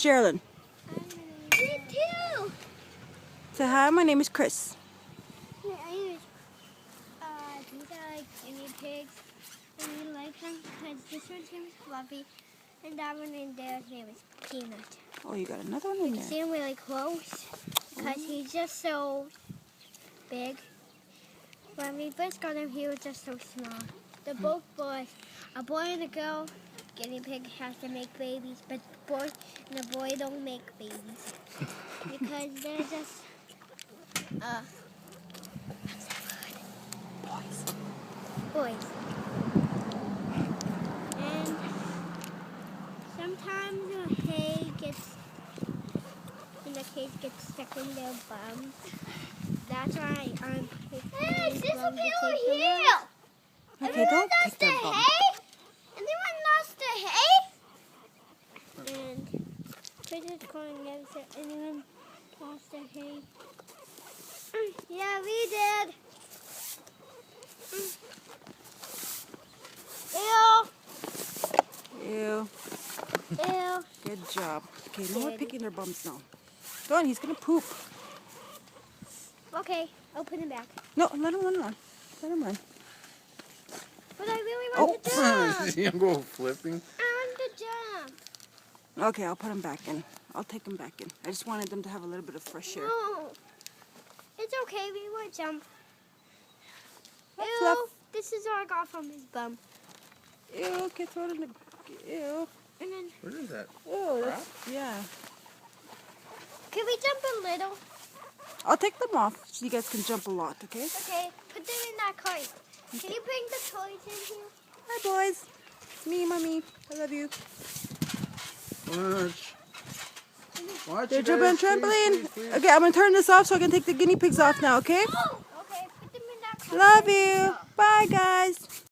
Sherilyn? Me too. Say hi, my name is Chris. My name is, these are like guinea pigs, and we like them because this one's name is Fluffy, and that one in there's name is Peanut. Oh, you got another one You in can there. see him really close because he's just so big. When we first got him, he was just so small. They're both boys. A boy and a girl. Guinea pig has to make babies, but the boy and the boy don't make babies because they're just boys. And sometimes the hay gets in the cage gets stuck in their bums. That's why I'm picking these bums to take them out. Okay, don't pick their bum. Anyone lost the hay? And Chris is calling and said, anyone lost the hay? Yeah, we did. Ew. Ew. Ew. Good job. Okay, no more Good. picking their bums now. Go on, he's gonna poop. Okay, I'll put him back. No, let him run. Let him run. But I really want to jump. See him go flipping? I want to jump. Okay, I'll put him back in. I'll take him back in. I just wanted them to have a little bit of fresh air. No. It's okay, we won't jump. That's Ew, left. this is all I got from his bum. Ew, okay, throw it in the... Ew. And then, What is that? Ew, that's... Yeah. can we jump a little? I'll take them off so you guys can jump a lot, okay? Okay, put them in that cart. Can you bring the toys in here? Hi, boys. It's me, Mommy. I love you. Watch They're you jumping on guys, please, trampoline. please. Okay, I'm going to turn this off so I can take the guinea pigs off now, okay? Okay, put them in that cart. Love you. Bye, guys.